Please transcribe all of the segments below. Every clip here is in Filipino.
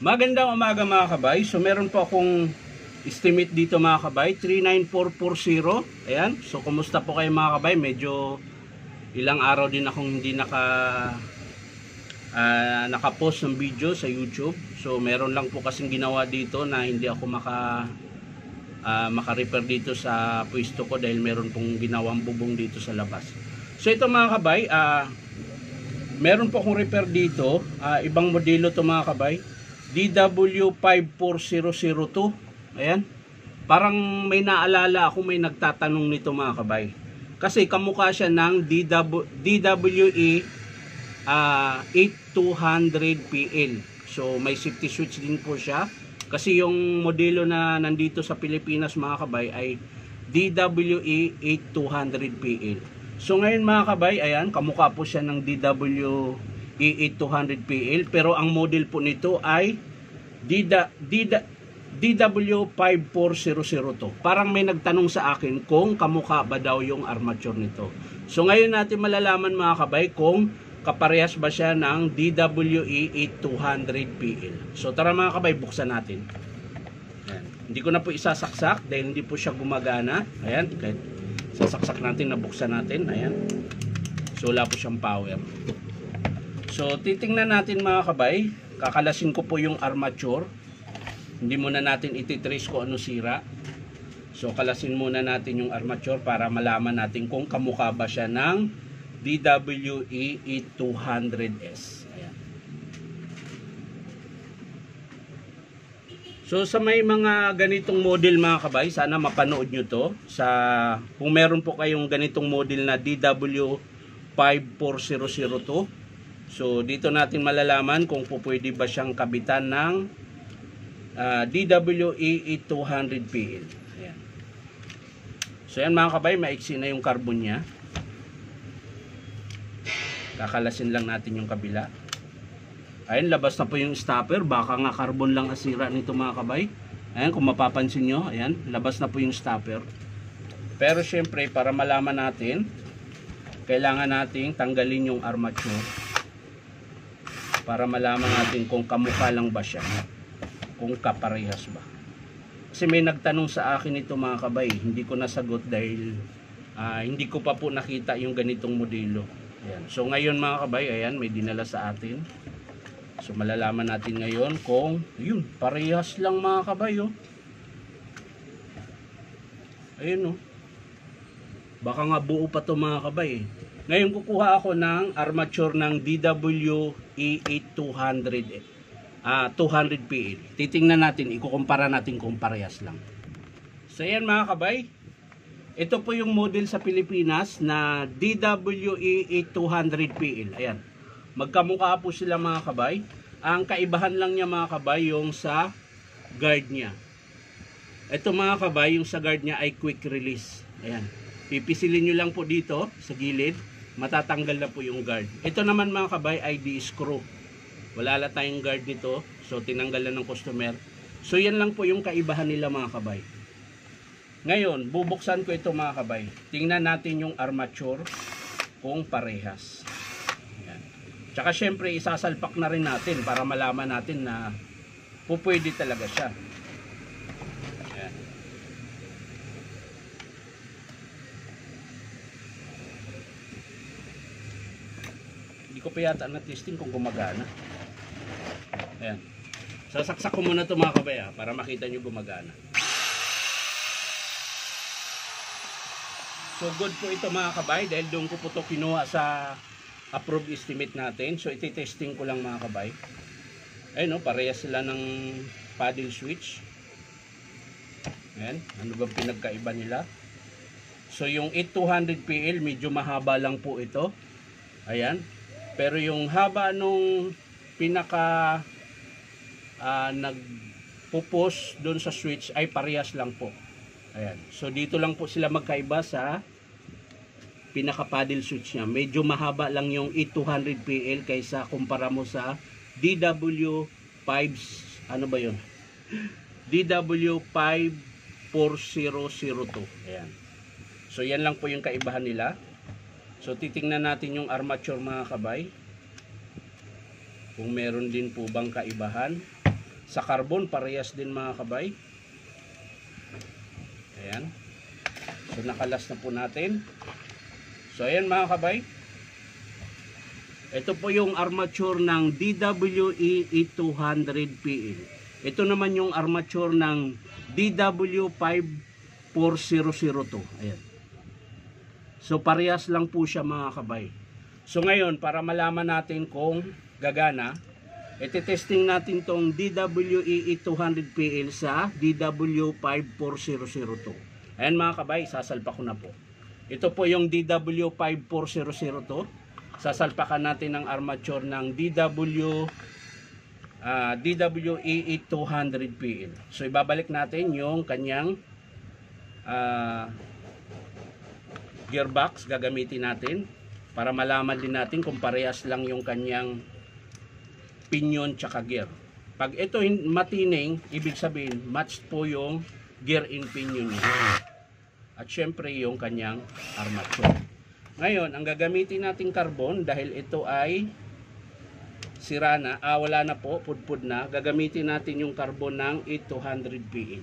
Magandang umaga mga kabay. So meron po akong estimate dito mga kabay, 39440. Ayan. So kumusta po kayo mga kabay? Medyo ilang araw din akong hindi nakapost ng video sa YouTube. So meron lang po kasing ginawa dito na hindi ako maka-repair dito sa pwesto ko dahil meron pong ginawang bubong dito sa labas. So ito mga kabay, meron po akong repair dito, ibang modelo to mga kabay, DW54002. Ayan. Parang may naalala ako, may nagtatanong nito mga kabay. Kasi kamukha siya ng DWE 8200PL. So may safety switch din po siya. Kasi yung modelo na nandito sa Pilipinas mga kabay ay DWE 8200PL. So ngayon mga kabay, ayan, kamukha po siya ng DWE 8200PL. Pero ang model po nito ay DW54002. Parang may nagtanong sa akin kung kamukha ba daw yung armature nito. So ngayon natin malalaman mga kabay kung kaparehas ba siya ng DWE 8200PL. So tara mga kabay, buksan natin. Ayan. Hindi ko na po isasaksak dahil hindi po siya gumagana. Ayan, kahit sasaksak natin, nabuksan natin. Ayan. So wala po siyang power. So titingnan natin mga kabay. Kakalasin ko po yung armature. Hindi muna natin ititrace kung ano sira. So kalasin muna natin yung armature para malaman natin kung kamukha ba siya ng DWE 8200S. Ayan. So sa may mga ganitong model mga kabay, sana mapanood nyo to. Kung meron po kayong ganitong model na DW54002. So dito natin malalaman kung pwede ba siyang kabitan ng DWE 8200PL. Ayan. So yan mga kabay, maiksi na yung carbon niya. Kakalasin lang natin yung kabila. Ayan, labas na po yung stopper. Baka nga carbon lang asira nito mga kabay. Ayan, kung mapapansin nyo, ayan, labas na po yung stopper. Pero syempre, para malaman natin, kailangan nating tanggalin yung armature para malaman natin kung kamukha lang ba siya, kung kaparehas ba. Kasi may nagtanong sa akin ito mga kabay, hindi ko nasagot dahil hindi ko pa po nakita yung ganitong modelo. Ayan. So ngayon mga kabay, ayan, may dinala sa atin. So malalaman natin ngayon kung yun, parehas lang mga kabay, oh. Ayun, oh. Baka nga buo pa to mga kabay, eh. Ngayon kukuha ako ng armature ng DWE 200PL. Titingnan natin, ikukumpara natin kung parehas lang. So yan mga kabay, ito po yung model sa Pilipinas na DWE 8200PL. Ayan. Magkamukha po sila mga kabay. Ang kaibahan lang niya mga kabay yung sa guard niya. Ito mga kabay, yung sa guard niya ay quick release. Ayan. Pipisilin nyo lang po dito sa gilid. Matatanggal na po yung guard. Ito naman mga kabay ay di-screw. Wala la tayong guard nito. So tinanggal na ng customer. So yan lang po yung kaibahan nila mga kabay. Ngayon, bubuksan ko ito mga kabay. Tingnan natin yung armature kung parehas. Ayan. Tsaka syempre isasalpak na rin natin para malaman natin na pupwede talaga siya. Ayan. Hindi ko pa yata na-testing kung gumagana. Ayan. Sasaksak ko muna ito mga kabay para makita nyo gumagana. So good po ito mga kabay dahil doon ko po ito kinuha sa approved estimate natin. So iti-testing ko lang mga kabay. Ayun, no, parehas sila ng paddle switch. Ayan, ano ba pinagkaiba nila? So yung 8200PL medyo mahaba lang po ito. Ayan. Pero yung haba nung pinaka nagpupos doon sa switch ay parehas lang po. Ayan. So dito lang po sila magkaiba sa pinaka paddle switch niya. Medyo mahaba lang yung 8200PL kaysa kumpara mo sa DW5 ano ba yun? DW54002. Ayan. So yan lang po yung kaibahan nila. So titingnan natin yung armature mga kabay. Kung meron din po bang kaibahan. Sa carbon, parehas din mga kabay. Ayan. So nakalas na po natin. So ayan mga kabay. Ito po yung armature ng DWE 800PL. Ito naman yung armature ng DW54002. Ayan. So parehas lang po siya mga kabay. So ngayon, para malaman natin kung gagana, iti-testing natin tong DWE 800PL sa DW54002. Ayan mga kabay, sasalpak ko na po. Ito po yung DW54002. Sasalpakan natin ang armature ng DWE 800PL. So ibabalik natin yung kanyang gearbox, gagamitin natin para malaman din natin kung parehas lang yung kanyang pinion tsaka gear. Pag ito matining, ibig sabihin matched po yung gear in pinion niya. At syempre yung kanyang armature. Ngayon, ang gagamitin nating carbon dahil ito ay sira na, wala na po, pudpud na, gagamitin natin yung carbon ng 800PL.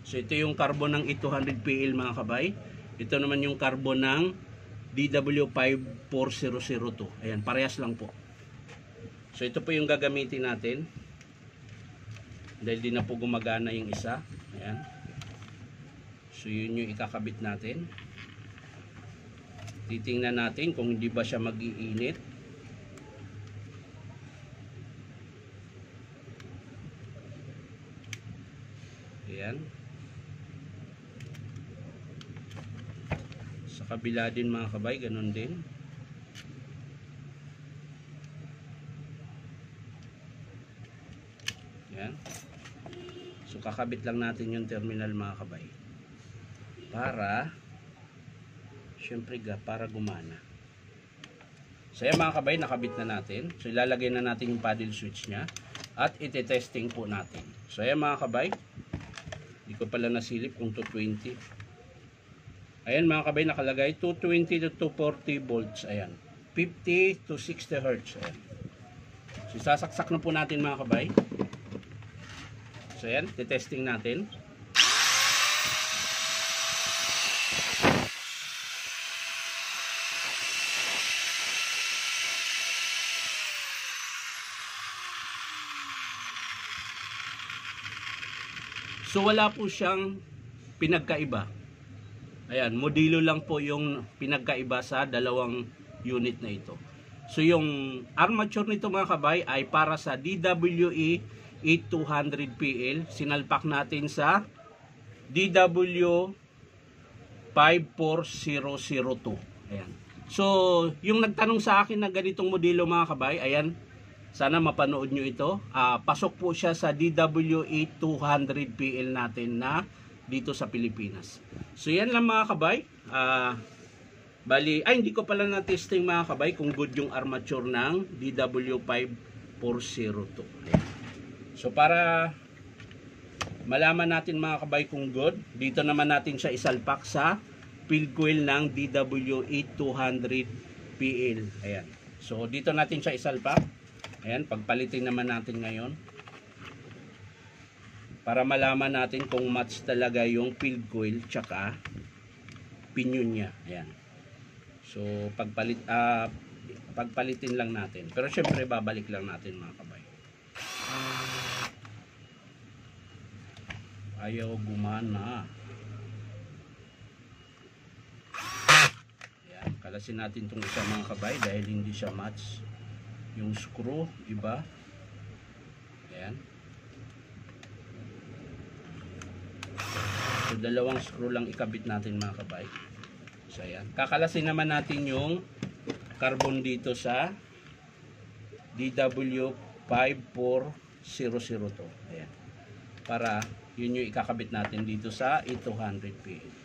So ito yung carbon ng 800PL mga kabay. Ito naman yung carbon ng DW54002. Ayan, parehas lang po. So ito po yung gagamitin natin. Dahil di na po gumagana yung isa. Ayan. So yun yung ikakabit natin. Titingnan natin kung hindi ba siya mag-iinit. Ayan. Sa kabila din mga kabay, ganun din. Ayan. So kakabit lang natin yung terminal mga kabay. Para syempre para gumana. So yan mga kabay, nakabit na natin. So ilalagay na natin yung paddle switch nya at ite-testing po natin. So yan mga kabay, hindi ko pala nasilip kung 220. Ayan mga kabay, nakalagay 220 to 240 volts. Ayan, 50 to 60 Hz. Ayan. So sasaksak na po natin mga kabay. So ayan, ite-testing natin. So wala po siyang pinagkaiba. Ayan, modelo lang po yung pinagkaiba sa dalawang unit na ito. So yung armature nito mga kabay ay para sa DWE 800PL. Sinalpak natin sa DW54002. Ayan. So yung nagtanong sa akin na ganitong modelo mga kabay, ayan, sana mapanood nyo ito. Pasok po siya sa DWE 200PL natin na dito sa Pilipinas. So yan lang mga kabay. Hindi ko pala na-testing mga kabay kung good yung armature ng DW5402. So para malaman natin mga kabay kung good, dito naman natin siya isalpak sa field coil ng DWE 200PL. Ayan. So dito natin siya isalpak. Ayan, pagpalitin naman natin ngayon para malaman natin kung match talaga yung field coil tsaka pinion niya. Ayan. So pagpalitin lang natin. Pero syempre babalik lang natin mga kabay. Ayaw gumana. Ayan, kalasin natin itong isa mga kabay dahil hindi siya match. Yung screw, iba. Ayan. So, dalawang screw lang ikabit natin mga kabay. So, ayan. Kakalasin naman natin yung carbon dito sa DW54002. Ayan. Para yun yung ikakabit natin dito sa 800PL.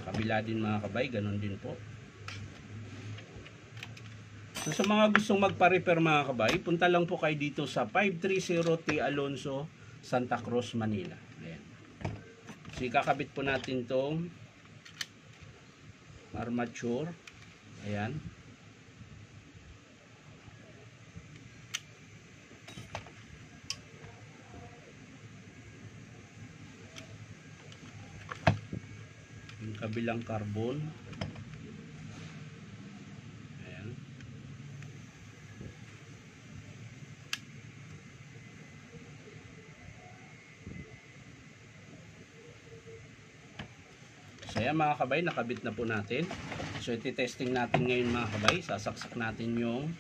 Kabila din mga kabay, ganun din po. So sa mga gustong magpa-repair mga kabay, punta lang po kayo dito sa 530 T. Alonso, Santa Cruz, Manila. Ayan. So ikakabit po natin tong armature. Ayan. Yung kabilang carbon. Ayan. So ayan mga kabay, nakabit na po natin. So iti-testing natin ngayon mga kabay. Sasaksak natin yung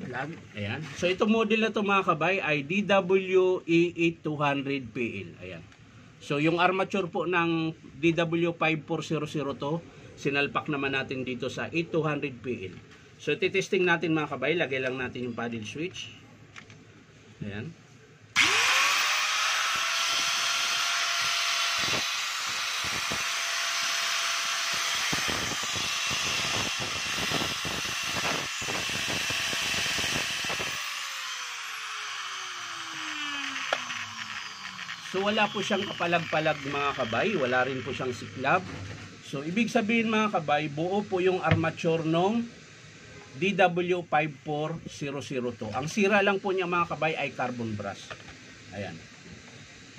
plug. Ayan. So itong model na to mga kabay ay DWE8200PL. Ayan. So yung armature po ng DW5400 to, sinalpak naman natin dito sa 8200PL. So iti-testing natin mga kabay. Lagay lang natin yung paddle switch. Ayan. So wala po siyang kapalag-palag mga kabay, wala rin po siyang siklab. So ibig sabihin mga kabay, buo po yung armature ng DW54002. Ang sira lang po niya mga kabay ay carbon brush. Ayan.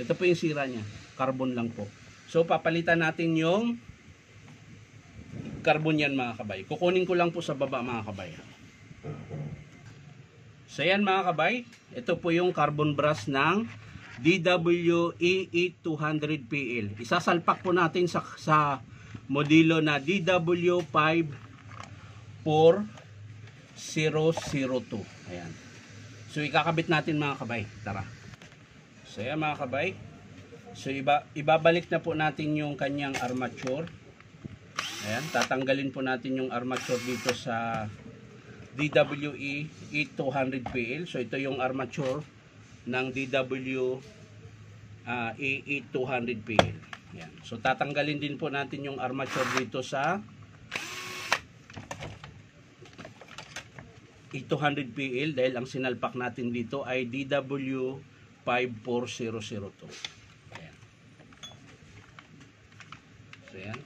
Ito po yung sira niya, carbon lang po. So papalitan natin yung carbon yan mga kabay. Kukunin ko lang po sa baba mga kabay. So yan mga kabay, ito po yung carbon brush ng DWE8200PL. Isasalpak po natin sa modelo na DW54002. Ayan. So ikakabit natin mga kabay. Tara. So ayan mga kabay. So ibabalik na po natin yung kanyang armature. Ayan, tatanggalin po natin yung armature dito sa DWE8200PL. So ito yung armature ng DWE8200PL. Yan. So tatanggalin din po natin yung armature dito sa 800PL dahil ang sinalpak natin dito ay DW54002. Ayan. So yan.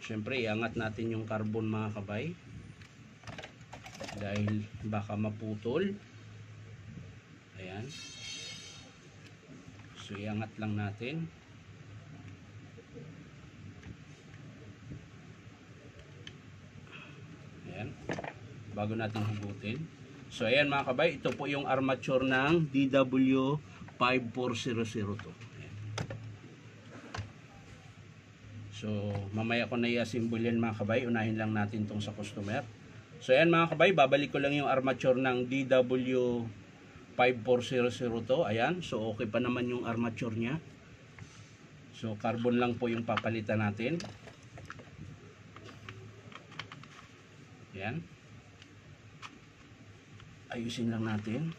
Siyempre iangat natin yung carbon mga kabay dahil baka maputol. Ayan. So iangat lang natin. Ayan. Bago natin hugutin. So ayan mga kabay, ito po yung armature ng DW54002. Ayan. So mamaya ko na i-assemble yan mga kabay. Unahin lang natin tong sa customer. So ayan mga kabay, babalik ko lang yung armature ng DW54002. Ayan, so okay pa naman yung armature niya. So carbon lang po yung papalitan natin. Ayan. Ayusin lang natin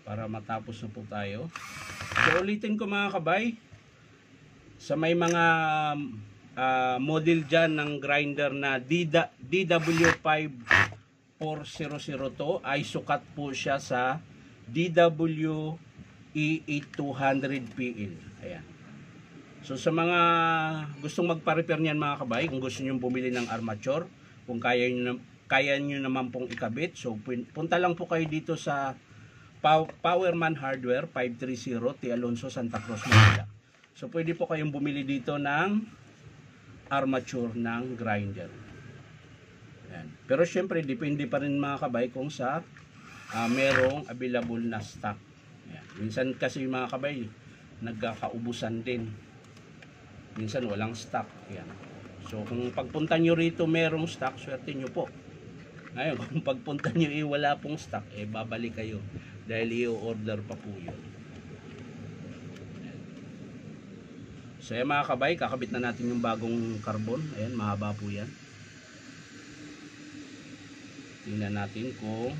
para matapos na po tayo. So ulitin ko mga kabay, sa may mga model dyan ng grinder na DW5400 ay sukat po siya sa DWE8200PL. Ayan. So sa mga gustong magpa-repair niyan mga kabay, kung gusto niyo bumili ng armature, kung kaya niyo naman pong ikabit, so punta lang po kayo dito sa Powerman Hardware 530 T. Alonso, Santa Cruz, Manila. So pwede po kayong bumili dito ng armature ng grinder. Ayan. Pero syempre depende pa rin mga kabay kung sa merong available na stock. Ayan. Minsan kasi mga kabay nagkakaubusan din. Minsan walang stock. Ayan. So kung pagpunta nyo rito merong stock, swerte nyo po. Ngayon kung pagpunta nyo wala pong stock, babalik kayo dahil i-order pa po yun. So ayan mga kabay, kakabit na natin yung bagong carbon. Ayan, mahaba po yan. Tingnan natin kung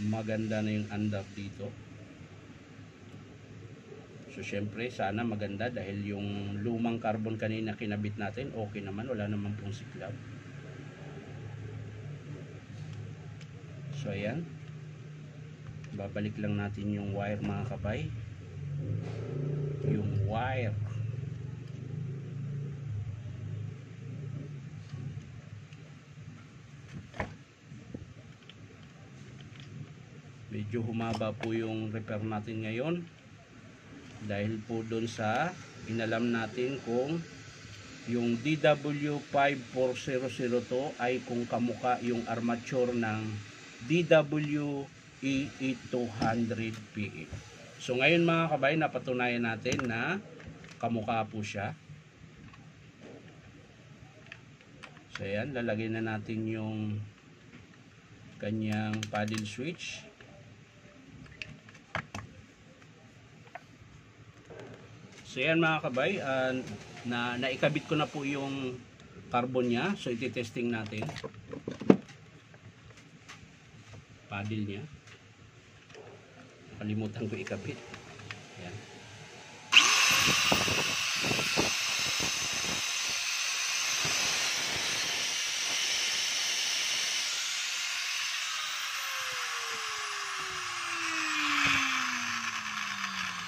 maganda na yung andar dito. So syempre sana maganda dahil yung lumang carbon kanina kinabit natin, okay naman, wala naman pong siklab. So ayan, Babalik lang natin yung wire mga kabay. Yung wire. Medyo humaba po yung repair natin ngayon dahil po doon sa inalam natin kung yung DW5400 ay kung kamuka yung armature ng DWE800PE. So ngayon mga kabay, napatunayan natin na kamuka po siya. So ayan, lalagay na natin yung kanyang paddle switch. So yan mga kabay, naikabit ko na po yung carbon niya. So iti-testing natin. Paddle niya. Nakalimutan ko ikabit. Yan.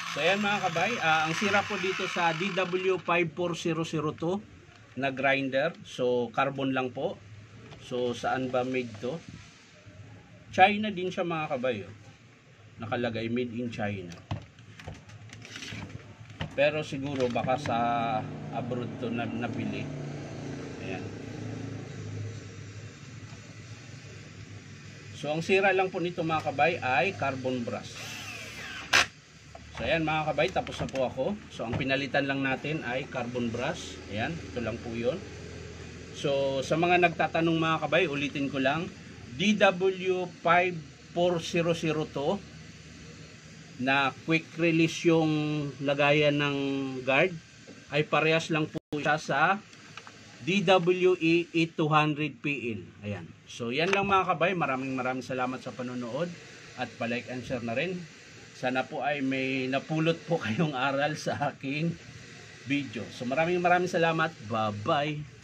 So ayan mga kabay, ang sira po dito sa DW5400 na grinder, so carbon lang po. So saan ba made to? China din siya mga kabay, oh. Nakalagay made in China. Pero siguro baka sa abroad to na nabili. Ayan. So ang sira lang po nito mga kabay ay carbon brush. So ayan mga kabay, tapos na po ako. So ang pinalitan lang natin ay carbon brush. Ayan, ito lang po yun. So sa mga nagtatanong mga kabay, ulitin ko lang, DW5400 to na quick release yung lagayan ng guard ay parehas lang po siya sa DWE800PL. Ayan. So yan lang mga kabay, maraming salamat sa panonood at pa-like and share na rin. Sana po ay may napulot po kayong aral sa aking video. So maraming salamat. Bye-bye.